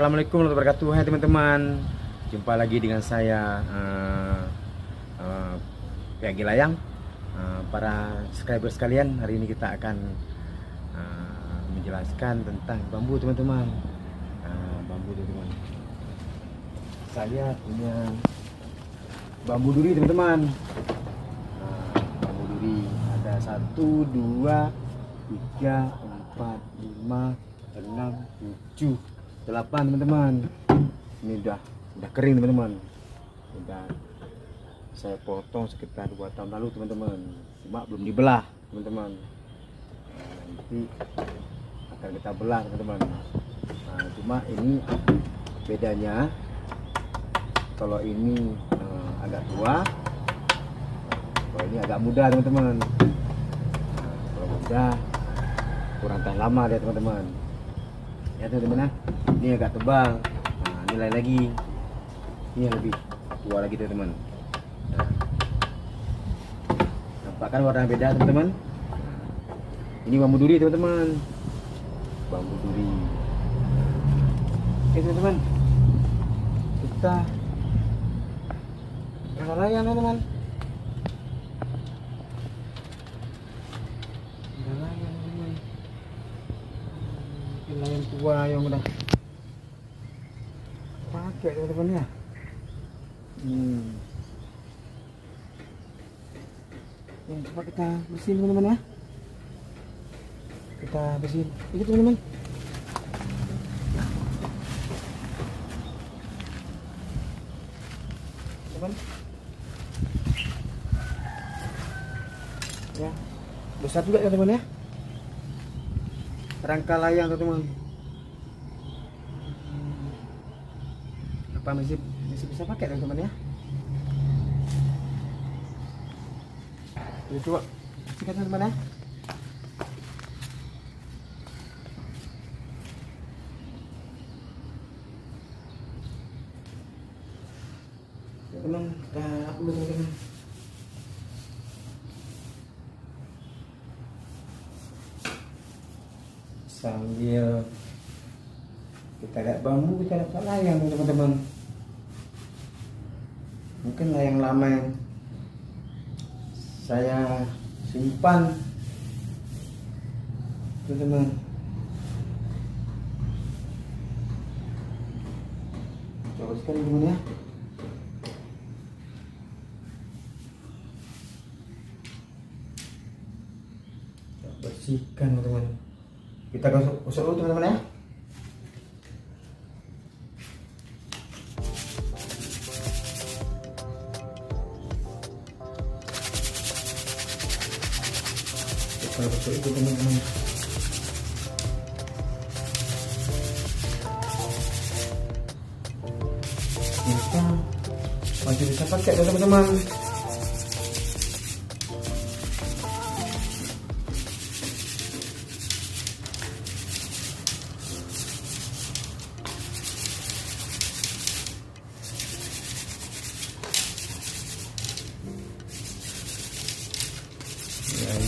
Assalamualaikum warahmatullahi wabarakatuh. Hai teman-teman, jumpa lagi dengan saya PAG Layang. Para subscriber sekalian, hari ini kita akan menjelaskan tentang bambu teman-teman. Bambu teman-teman, saya punya bambu duri teman-teman. Bambu duri ada 1, 2, 3, 4, 5, 6, 7, 8 teman-teman. Ini udah kering teman-teman. Udah saya potong sekitar 2 tahun lalu teman-teman. Cuma belum dibelah teman-teman. Nanti akan kita belah teman-teman. Cuma ini bedanya, kalau ini agak tua, kalau ini agak muda teman-teman. Kalau muda kurang tahan lama dia teman-teman. Ya teman-teman, ini agak tebal. Ini lain lagi, ini yang lebih tua lagi teman-teman. Nampak kan warna beda teman-teman. Ini bambu duri teman-teman, bambu duri. Oke teman-teman, kita layang teman-teman. Layang tua yang udah pakai teman-teman ya. Yang coba kita bersihin teman-teman ya. Kita bersihin ini teman-teman. Ya, besar juga ya teman-teman ya. Rangka layang teman-teman. Apa masih bisa pakai teman-teman ya. Jadi coba bersihkan teman-teman ya. Teman, kita dulu teman-teman. Sambil kita lihat bambu, kita dapat layang teman-teman. Mungkin layang lama yang saya simpan teman-teman. Coba sekali teman ya. Bersihkan teman-teman. Kita gosok dulu teman-teman ya. Kita gosok itu teman-teman. Kita masih bisa pakai teman-teman.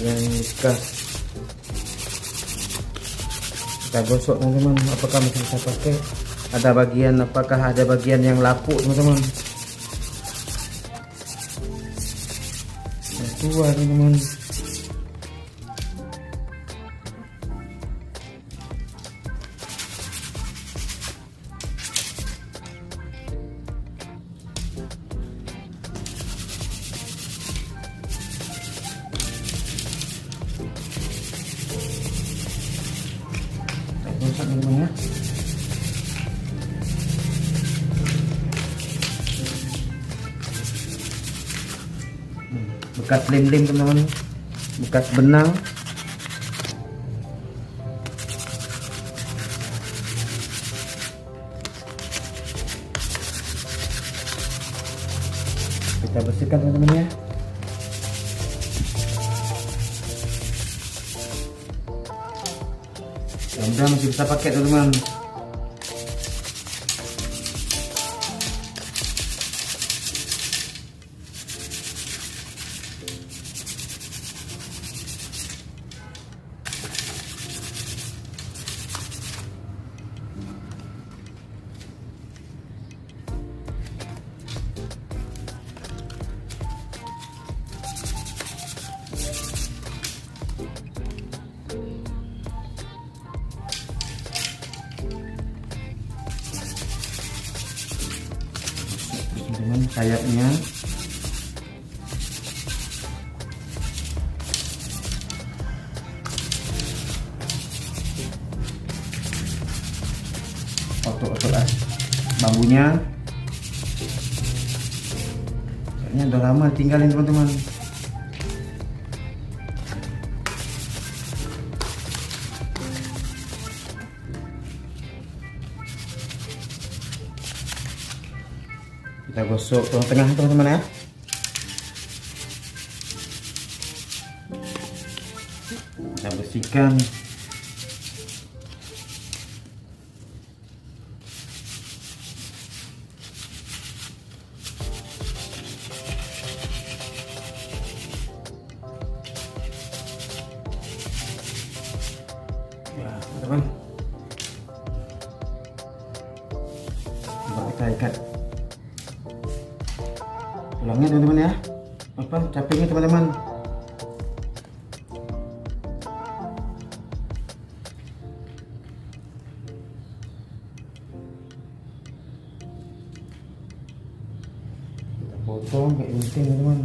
Yang bekas kita gosok teman-teman. Apakah masih bisa pakai? Apakah ada bagian yang lapuk teman-teman? Tua teman-teman. Teman-teman ya. Bekas lem-lem teman-teman, bekas benang. Kita bersihkan teman-teman ya. Mudah masih bisa pakai teman-teman. teman-teman sayapnya. Otot-otot bambunya. Ini udah lama tinggalin teman-teman. Kita gosok tulang tengah teman-teman ya. Kita bersihkan. Ya, teman-teman. Coba kita ikat tulangnya teman-teman ya. Apa capingnya teman-teman. Kita potong kayak ini teman-teman.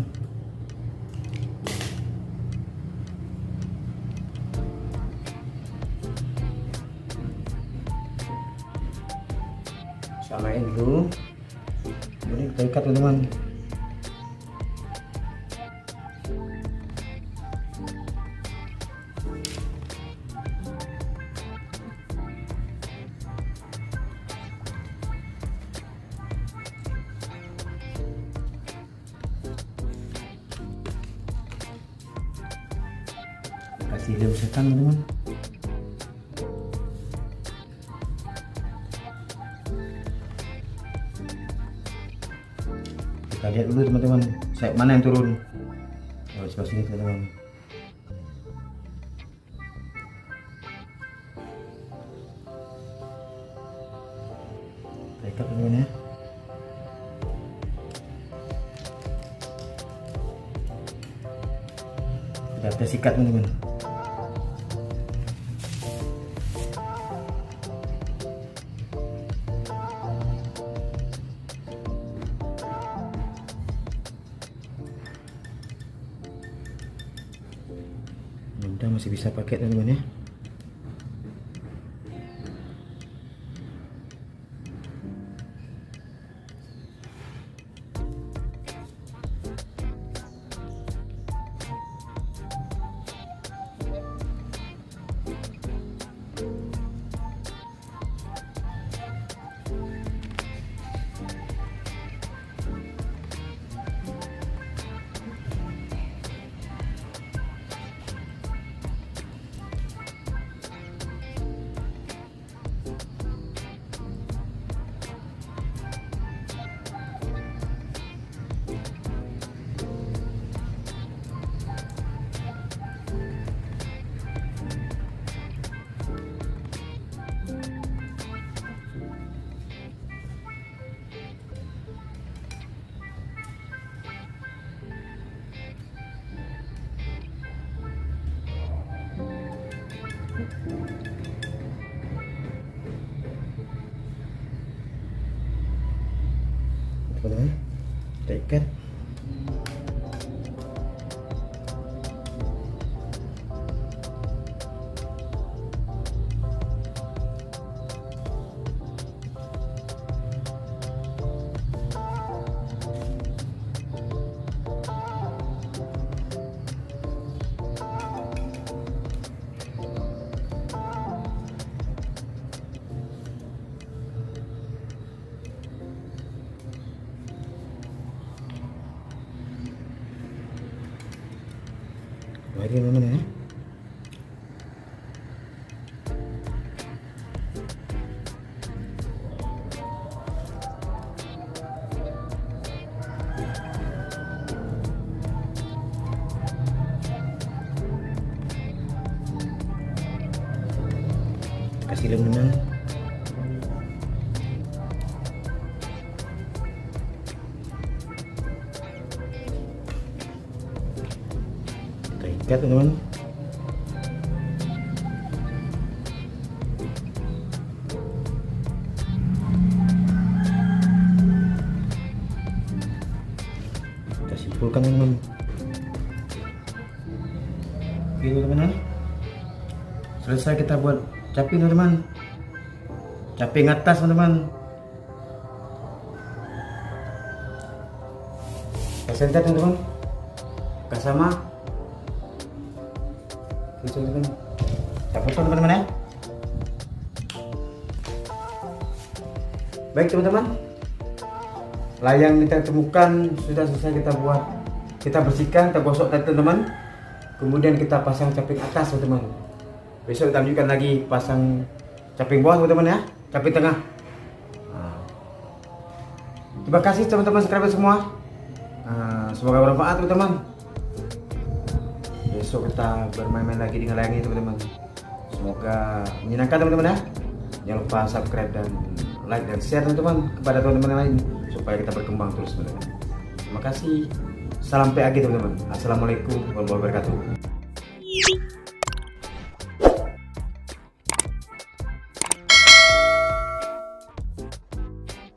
Samain dulu. Kemudian kita ikat teman-teman. Kasih lem setan teman-teman. Kita lihat dulu teman-teman, sayap mana yang turun. Oh, sebelah sini teman-teman. Kita ikat teman-teman ya. Kita sikat teman-teman. Mudah masih bisa pakai teman-teman ya. Teman-teman, kita ikat. Mari teman-teman ya. Kasih lem teman. Ikat teman-teman. kumpulkan teman-teman. Oke teman-teman, selesai kita buat caping teman-teman, caping atas teman-teman. Senter teman-teman, sama gitu teman-teman. Kita foto teman-teman ya. Baik teman-teman, layang kita temukan sudah selesai kita buat, kita bersihkan, kita gosok tadi teman-teman. Kemudian kita pasang caping atas teman-teman. Besok kita lanjutkan lagi pasang caping bawah teman-teman ya, caping tengah. Terima kasih teman-teman subscriber semua. Semoga bermanfaat teman-teman. Besok kita bermain-main lagi dengan layang ini teman-teman. Semoga menyenangkan teman-teman ya. Jangan lupa subscribe dan like dan share teman-teman kepada teman-teman yang lain supaya kita berkembang terus teman-teman. Terima kasih. Salam PAG teman-teman. Assalamualaikum warahmatullahi wabarakatuh.